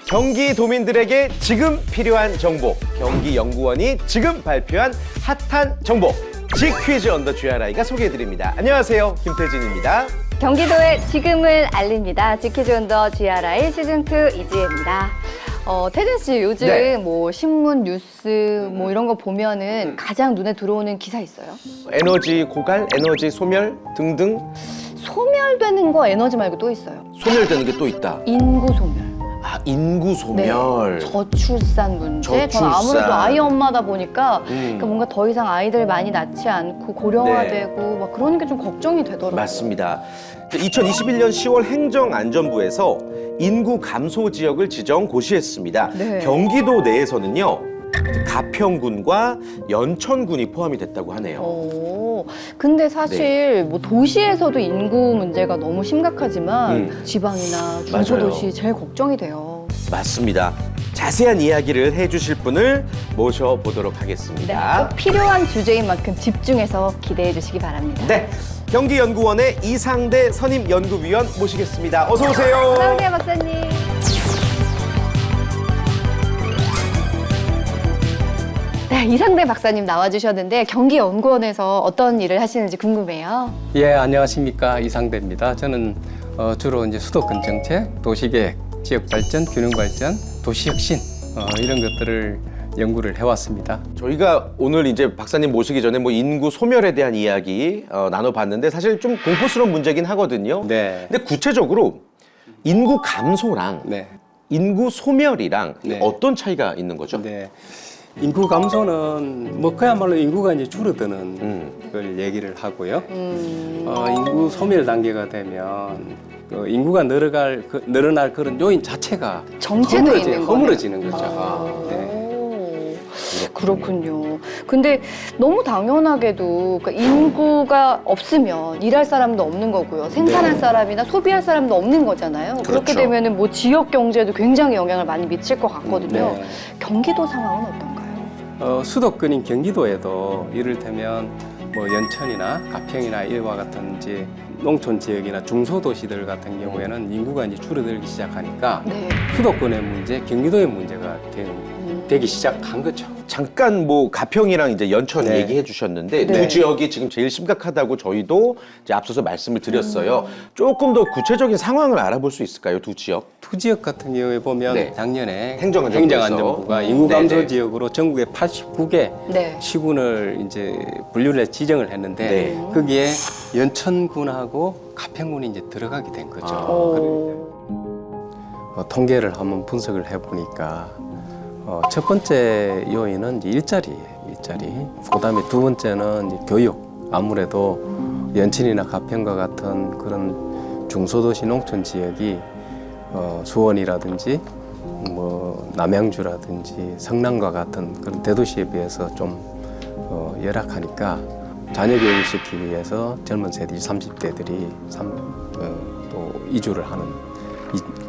경기도민들에게 지금 필요한 정보, 경기연구원이 지금 발표한 핫한 정보, G퀴즈 언더 GRI가 소개해드립니다. 안녕하세요, 김태진입니다. 경기도의 지금을 알립니다. 지키즈 언더 GRI 시즌2 이지혜입니다. 태진 씨, 요즘 네. 뭐 신문, 뉴스 뭐 이런 거 보면은 가장 눈에 들어오는 기사 있어요? 에너지 고갈, 에너지 소멸 등등. 소멸되는 거 에너지 말고 또 있어요. 소멸되는 게 또 있다. 인구 소멸. 아, 인구 소멸. 저출산 문제. 저는 저출산. 아무래도 아이 엄마다 보니까 그러니까 뭔가 더 이상 아이들 많이 낳지 않고 고령화되고 막 그러는 게 좀 걱정이 되더라고요. 맞습니다. 2021년 10월 행정안전부에서 인구 감소 지역을 지정 고시했습니다. 네. 경기도 내에서는요, 가평군과 연천군이 포함이 됐다고 하네요. 근데 사실 뭐 도시에서도 인구 문제가 너무 심각하지만 지방이나 중소도시 맞아요. 제일 걱정이 돼요. 맞습니다. 자세한 이야기를 해주실 분을 모셔보도록 네, 하겠습니다. 꼭 필요한 주제인 만큼 집중해서 기대해 주시기 바랍니다. 네, 경기연구원의 이상대 선임연구위원 모시겠습니다. 어서 오세요. 안녕하세요, 박사님. 네, 이상대 박사님 나와주셨는데 경기연구원에서 어떤 일을 하시는지 궁금해요. 예, 안녕하십니까. 이상대입니다. 저는 주로 이제 수도권 정책, 도시계획, 지역발전, 균형발전, 도시혁신 이런 것들을 연구를 해왔습니다. 저희가 오늘 이제 박사님 모시기 전에 뭐 인구 소멸에 대한 이야기 나눠봤는데 사실 좀 공포스러운 문제긴 하거든요. 네. 근데 구체적으로 인구 감소랑 네. 인구 소멸이랑 네. 어떤 차이가 있는 거죠? 네. 인구 감소는 뭐 그야말로 인구가 이제 줄어드는 걸 얘기를 하고요. 인구 소멸 단계가 되면 인구가 늘어날 그런 요인 자체가 정체돼 있는 거예요? 허물어지는 거죠. 네. 그렇군요. 근데 너무 당연하게도 그러니까 인구가 없으면 일할 사람도 없는 거고요. 생산할 네. 사람이나 소비할 사람도 없는 거잖아요. 그렇게 그렇죠. 되면은 뭐 지역 경제도 굉장히 영향을 많이 미칠 것 같거든요. 네. 경기도 상황은 어떤가요? 수도권인 경기도에도 이를테면 뭐 연천이나 가평이나 이와 같은 이제 농촌 지역이나 중소도시들 같은 경우에는 인구가 이제 줄어들기 시작하니까 네. 수도권의 문제, 경기도의 문제가 되기 시작한 거죠. 잠깐 뭐 가평이랑 이제 연천 네. 얘기해 주셨는데 네. 두 지역이 지금 제일 심각하다고 저희도 이제 앞서서 말씀을 드렸어요. 조금 더 구체적인 상황을 알아볼 수 있을까요? 두 지역? 두 지역 같은 경우에 보면 네. 작년에 행정안전부에서. 행정안전부가 인구 감소 네네. 지역으로 전국에 89개 네. 시군을 이제 분류를 해서 지정을 했는데 네. 거기에 연천군하고 가평군이 이제 들어가게 된 거죠. 통계를 한번 분석을 해보니까 첫 번째 요인은 이제 일자리예요. 일자리. 그다음에 두 번째는 이제 교육. 아무래도 연천이나 가평과 같은 그런 중소도시 농촌 지역이 수원이라든지 뭐 남양주라든지 성남과 같은 그런 대도시에 비해서 좀 열악하니까 자녀 교육을 시키기 위해서 젊은 세대 30대들이 또 이주를 하는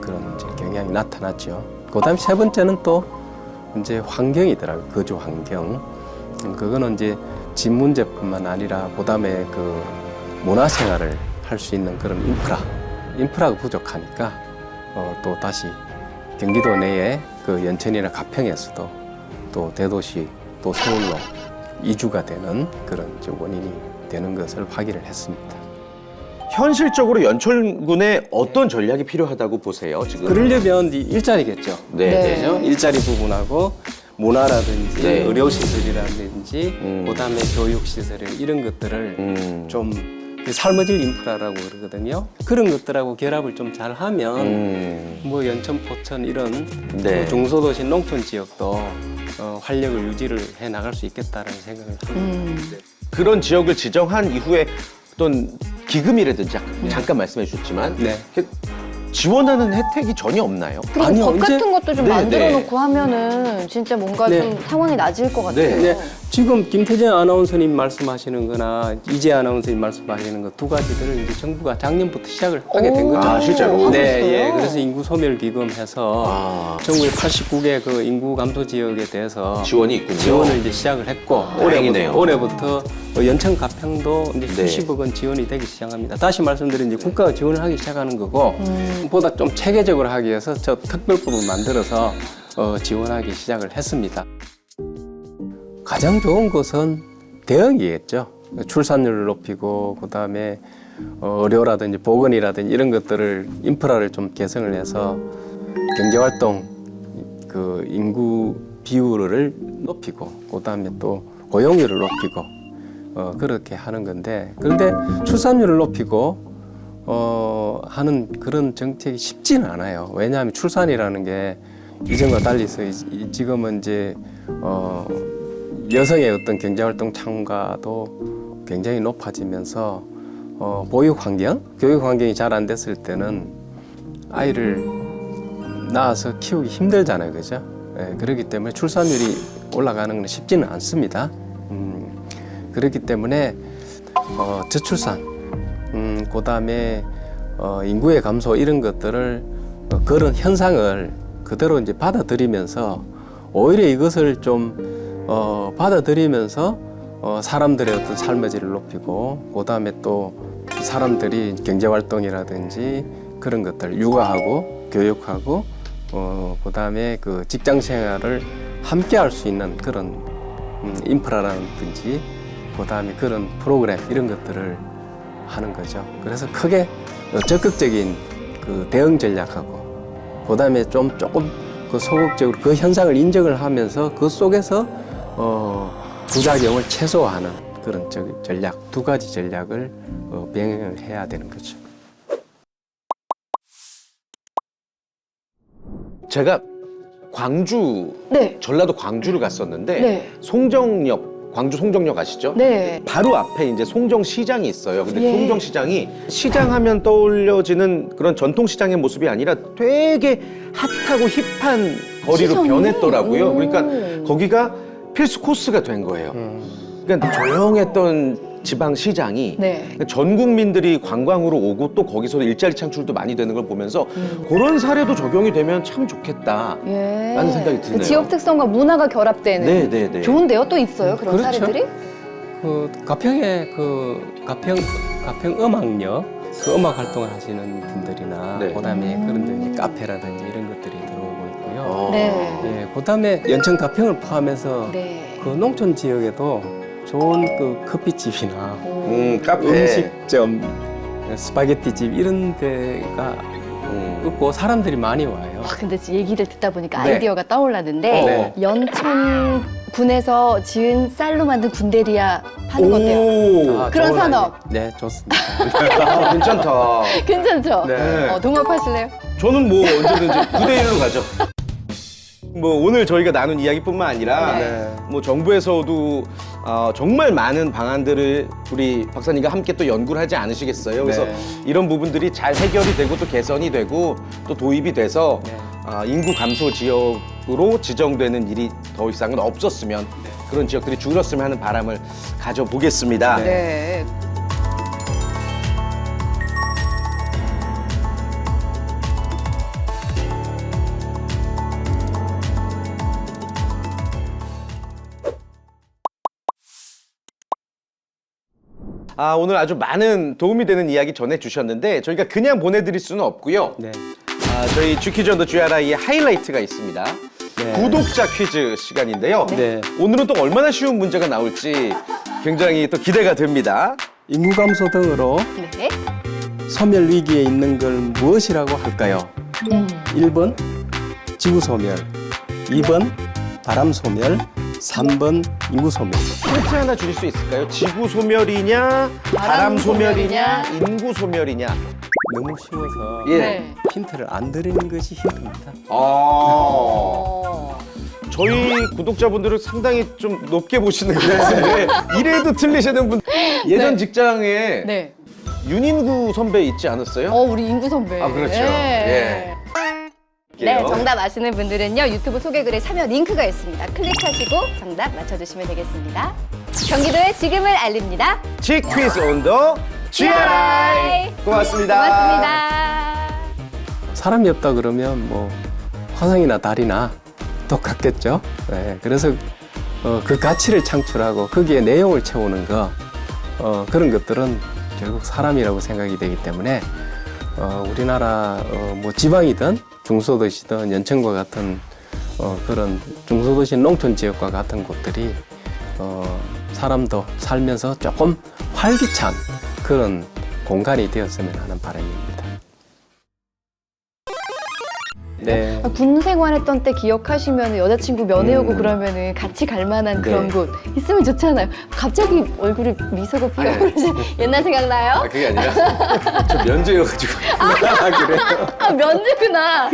그런 이제 경향이 나타났죠. 그다음 세 번째는 또 이제 환경이더라고요. 거주 환경. 그거는 이제 집 문제뿐만 아니라 그다음에 그 문화생활을 할 수 있는 그런 인프라가 부족하니까 또 다시 경기도 내에 그 연천이나 가평에서도 또 대도시 또 서울로 이주가 되는 그런 이제 원인이 되는 것을 확인을 했습니다. 현실적으로 연천군에 어떤 전략이 필요하다고 보세요, 지금? 그러려면 이 일자리겠죠. 네. 그죠? 일자리 부분하고 문화라든지 네. 의료시설이라든지 그다음에 교육시설 이런 것들을 좀 삶아질 인프라라고 그러거든요. 그런 것들하고 결합을 좀 잘하면 뭐 연천, 포천 이런 네. 중소도시 농촌 지역도 활력을 유지를 해 나갈 수 있겠다는 생각을 합니다. 그런 지역을 지정한 이후에 어떤 기금이라든지 잠깐 말씀해 주셨지만 네. 지원하는 혜택이 전혀 없나요? 그리고 아니요, 법 이제- 같은 것도 좀 네, 만들어 네. 놓고 하면은 진짜 뭔가 네. 좀 상황이 나아질 것 같아요. 네. 네, 지금 김태진 아나운서님 말씀하시는 거나 이재 아나운서님 말씀하시는 거 두 가지들을 이제 정부가 작년부터 시작을 하게 된 거죠. 아, 실제로? 하고 네, 있어요? 예. 그래서 인구 소멸 기금 해서 아. 전국의 89개 그 인구 감소 지역에 대해서 지원이 있군요. 지원을 이제 시작을 했고 다행이네요. 올해부터 연천 가평도 이제 네. 수십억 원 지원이 되기 시작합니다. 다시 말씀드린 이제 국가가 지원을 하기 시작하는 거고 보다 좀 체계적으로 하기 위해서 저 특별법을 만들어서 지원하기 시작을 했습니다. 가장 좋은 것은 대응이겠죠. 출산율을 높이고 그다음에 의료라든지 보건이라든지 이런 것들을 인프라를 좀 개선을 해서 경제활동 그 인구 비율을 높이고 그다음에 또 고용률을 높이고 그렇게 하는 건데 그런데 출산율을 높이고 하는 그런 정책이 쉽지는 않아요. 왜냐하면 출산이라는 게 이전과 달리서 지금은 이제 여성의 어떤 경제활동 참가도 굉장히 높아지면서 보육 환경, 교육 환경이 잘 안 됐을 때는 아이를 낳아서 키우기 힘들잖아요, 그죠? 예, 그렇기 때문에 출산율이 올라가는 건 쉽지는 않습니다. 그렇기 때문에 저출산, 그다음에 인구의 감소 이런 것들을 그런 현상을 그대로 이제 받아들이면서 오히려 이것을 좀 받아들이면서 사람들의 어떤 삶의 질을 높이고 그다음에 또 사람들이 경제활동이라든지 그런 것들 육아하고 교육하고 그다음에 그 직장 생활을 함께 할 수 있는 그런 인프라라든지 그다음에 그런 프로그램 이런 것들을 하는 거죠. 그래서 크게 적극적인 그 대응 전략하고 그다음에 조금 그 소극적으로 그 현상을 인정을 하면서 그 속에서 부작용을 최소화하는 그런 전략 두 가지 전략을 병행을 해야 되는 거죠. 제가 광주, 네. 전라도 광주를 갔었는데 네. 송정역, 광주 송정역 아시죠? 네. 바로 앞에 이제 송정시장이 있어요. 근데 예. 송정시장이 시장하면 떠올려지는 그런 전통시장의 모습이 아니라 되게 핫하고 힙한 거리로 시장이? 변했더라고요. 오. 그러니까 거기가 필수 코스가 된 거예요. 그러니까 조용했던 지방 시장이 네. 전 국민들이 관광으로 오고 또 거기서 일자리 창출도 많이 되는 걸 보면서 그런 사례도 적용이 되면 참 좋겠다. 예. 라는 생각이 드네요. 그 지역 특성과 문화가 결합되는. 네네네. 좋은데요? 또 있어요? 그런 그렇죠. 사례들이? 그 가평의 그 가평 음악역 그 음악 활동을 하시는 분들이나 네. 그다음에 그런 데 이제 카페라든지 이런 것들이 들어오고 있고요. 네. 예, 그다음에 연천 가평을 포함해서 네. 그 농촌 지역에도 좋은 그 커피집이나 카페. 음식점, 스파게티집 이런 데가 있고 사람들이 많이 와요. 와, 근데 얘기를 듣다 보니까 네. 아이디어가 떠올랐는데 네. 연천군에서 지은 쌀로 만든 군대리아 파는 거 어때요? 오, 그런 좋은 산업. 아이디어. 네, 좋습니다. 아, 괜찮다. 괜찮죠? 네. 동업하실래요? 저는 뭐 언제든지 9대1로 가죠. 뭐 오늘 저희가 나눈 이야기뿐만 아니라 네. 뭐 정부에서도 정말 많은 방안들을 우리 박사님과 함께 또 연구를 하지 않으시겠어요? 그래서 네. 이런 부분들이 잘 해결이 되고 또 개선이 되고 또 도입이 돼서 네. 인구 감소 지역으로 지정되는 일이 더 이상은 없었으면 그런 지역들이 줄었으면 하는 바람을 가져보겠습니다. 네. 오늘 아주 많은 도움이 되는 이야기 전해주셨는데 저희가 그냥 보내드릴 수는 없고요. 네. 저희 GQG 언더 GRI의 하이라이트가 있습니다. 네. 구독자 퀴즈 시간인데요. 네. 오늘은 또 얼마나 쉬운 문제가 나올지 굉장히 또 기대가 됩니다. 인구 감소 등으로 네. 소멸 위기에 있는 걸 무엇이라고 할까요? 1번 지구 소멸, 2번 바람 소멸, 3번 인구 소멸. 힌트 하나 주실 수 있을까요? 지구 소멸이냐, 바람 소멸이냐, 인구 소멸이냐. 너무 쉬워서 예. 네. 힌트를 안 드리는 것이 힌트입니다. 저희 구독자분들은 상당히 좀 높게 보시는 것 같은데 이래도 틀리시는 분 예전 네. 직장에 네. 윤인구 선배 있지 않았어요? 우리 인구 선배. 그렇죠. 네. 드릴게요. 네, 정답 아시는 분들은요, 유튜브 소개글에 참여 링크가 있습니다. 클릭하시고 정답 맞춰주시면 되겠습니다. 경기도의 지금을 알립니다. 쥐퀴즈 온더 GRI. 고맙습니다. 고맙습니다. 사람이 없다 그러면 뭐 화성이나 달이나 똑같겠죠. 네, 그래서 그 가치를 창출하고 거기에 내용을 채우는 거 그런 것들은 결국 사람이라고 생각이 되기 때문에 우리나라 뭐 지방이든 중소도시든 연천과 같은 그런 중소도시 농촌 지역과 같은 곳들이 사람도 살면서 조금 활기찬 그런 공간이 되었으면 하는 바람입니다. 네. 군 생활했던 때 기억하시면 여자친구 면회 오고 그러면은 같이 갈 만한 그런 네. 곳 있으면 좋잖아요. 갑자기 얼굴에 미소가 피어오르지 옛날 생각나요? 아, 그게 아니라 저 면제여가지고. 그래요. 아, 면제구나.